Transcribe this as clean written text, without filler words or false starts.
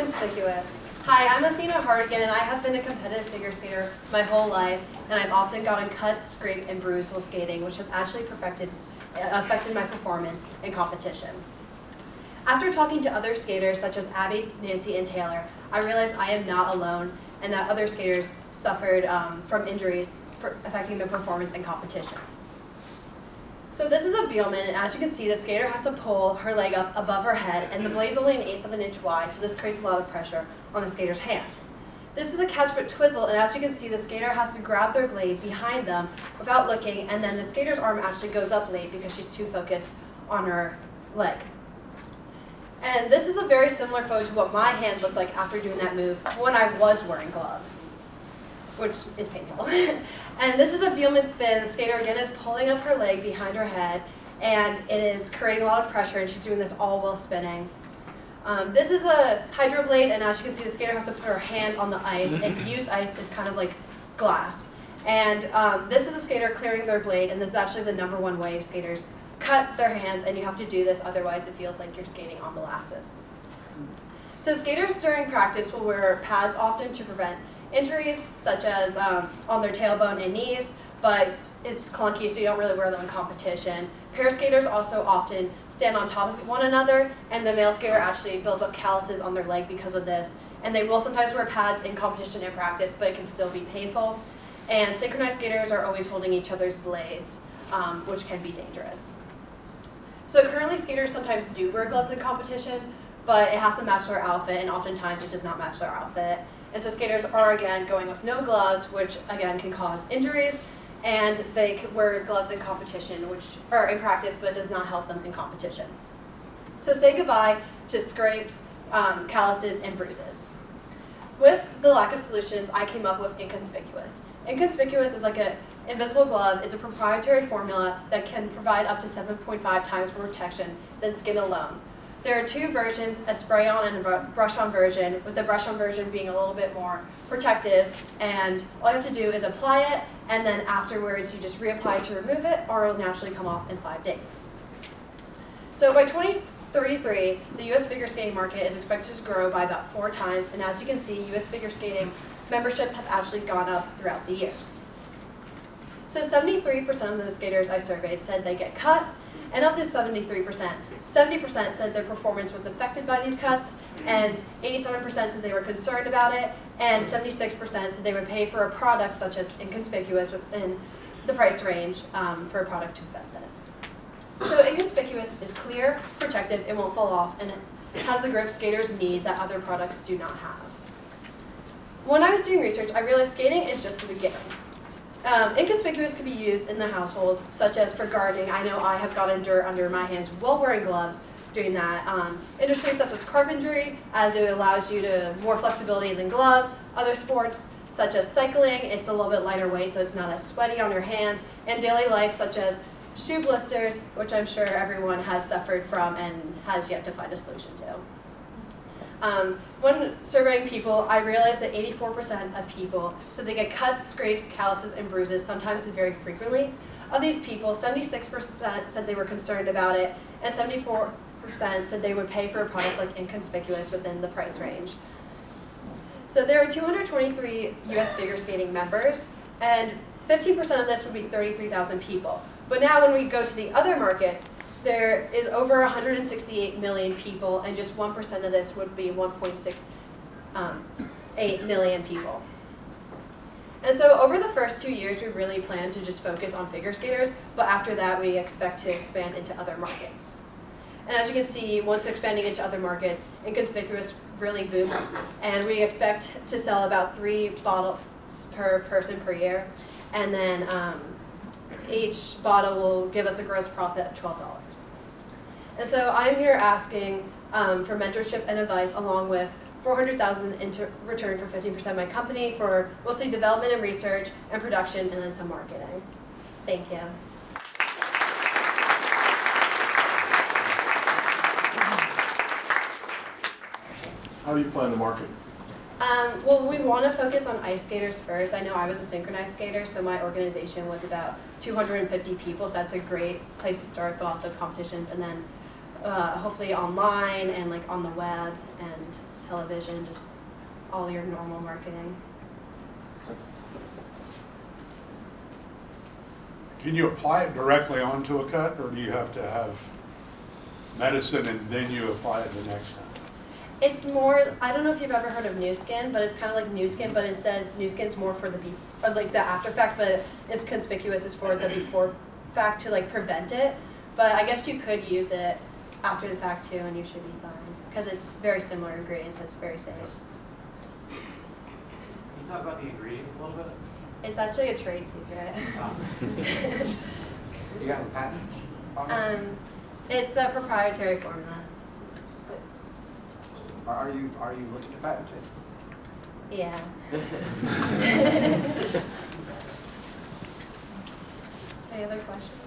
Inconspicuous. Hi, I'm Athena Hardigan, and I have been a competitive figure skater my whole life, and I've often gotten cut, scraped, and bruised while skating, which has actually affected my performance in competition. After talking to other skaters, such as Abby, Nancy, and Taylor, I realized I am not alone, and that other skaters suffered from injuries affecting their performance in competition. So this is a Beelman, and as you can see, the skater has to pull her leg up above her head, and the blade's only 1/8 of an inch wide, so this creates a lot of pressure on the skater's hand. This is a catch foot twizzle, and as you can see, the skater has to grab their blade behind them without looking, and then the skater's arm actually goes up late because she's too focused on her leg. And this is a very similar photo to what my hand looked like after doing that move when I was wearing gloves, which is painful. And this is a Beelman spin. The skater again is pulling up her leg behind her head, and it is creating a lot of pressure, and she's doing this all while spinning. This is a hydro blade, and as you can see, the skater has to put her hand on the ice, and used ice is kind of like glass. And this is a skater clearing their blade, and this is actually the #1 way skaters cut their hands, and you have to do this, otherwise it feels like you're skating on molasses. So skaters during practice will wear pads often to prevent injuries, such as on their tailbone and knees, but it's clunky, so you don't really wear them in competition. Pair skaters also often stand on top of one another, and the male skater actually builds up calluses on their leg because of this. And they will sometimes wear pads in competition and practice, but it can still be painful. And synchronized skaters are always holding each other's blades, which can be dangerous. So currently skaters sometimes do wear gloves in competition, but it has to match their outfit, and oftentimes it does not match their outfit. And so skaters are again going with no gloves, which again can cause injuries, and they could wear gloves in competition, or in practice, but it does not help them in competition. So say goodbye to scrapes, calluses, and bruises. With the lack of solutions, I came up with Inconspicuous. Inconspicuous is like an invisible glove. Is a proprietary formula that can provide up to 7.5 times more protection than skin alone. There are two versions, a spray-on and a brush-on version, with the brush-on version being a little bit more protective, and all you have to do is apply it, and then afterwards you just reapply it to remove it, or it'll naturally come off in 5 days. So by 2033, the U.S. figure skating market is expected to grow by about 4 times, and as you can see, U.S. figure skating memberships have actually gone up throughout the years. So 73% of the skaters I surveyed said they get cut, and of this 73%, 70% said their performance was affected by these cuts, and 87% said they were concerned about it, and 76% said they would pay for a product such as Inconspicuous within the price range for a product to prevent this. So Inconspicuous is clear, protective, it won't fall off, and it has the grip skaters need that other products do not have. When I was doing research, I realized skating is just the beginning. Inconspicuous can be used in the household, such as for gardening. I know I have gotten dirt under my hands while wearing gloves doing that. Industries such as carpentry, as it allows you to more flexibility than gloves. Other sports, such as cycling, it's a little bit lighter weight, so it's not as sweaty on your hands. And daily life, such as shoe blisters, which I'm sure everyone has suffered from and has yet to find a solution to. When surveying people, I realized that 84% of people said they get cuts, scrapes, calluses, and bruises, sometimes and very frequently. Of these people, 76% said they were concerned about it, and 74% said they would pay for a product like Inconspicuous within the price range. So there are 223 U.S. figure skating members, and 15% of this would be 33,000 people. But now when we go to the other markets, there is over 168 million people, and just 1% of this would be 1.68 million people. And so over the first 2 years, we really plan to just focus on figure skaters, but after that, we expect to expand into other markets. And as you can see, once expanding into other markets, Inconspicuous really booms, and we expect to sell about 3 bottles per person per year, and then each bottle will give us a gross profit of $12. And so I'm here asking for mentorship and advice, along with $400,000 in return for 15% of my company for mostly development and research and production, and then some marketing. Thank you. How do you plan to market? Well, we want to focus on ice skaters first. I know I was a synchronized skater, so my organization was about 250 people, so that's a great place to start, but also competitions, and then hopefully online and like on the web and television, just all your normal marketing. Can you apply it directly onto a cut, or do you have to have medicine and then you apply it the next time? It's more, I don't know if you've ever heard of new skin, but it's kind of like new skin, but instead new skin's more for the or like the after fact, but it's conspicuous is for the before fact to like prevent it. But I guess you could use it after the fact too, and you should be fine because it's very similar ingredients, so it's very safe. Can you talk about the ingredients a little bit? It's actually a trade secret. You got a patent on it? It's a proprietary formula. Are you looking to patent it? Yeah. Any other questions?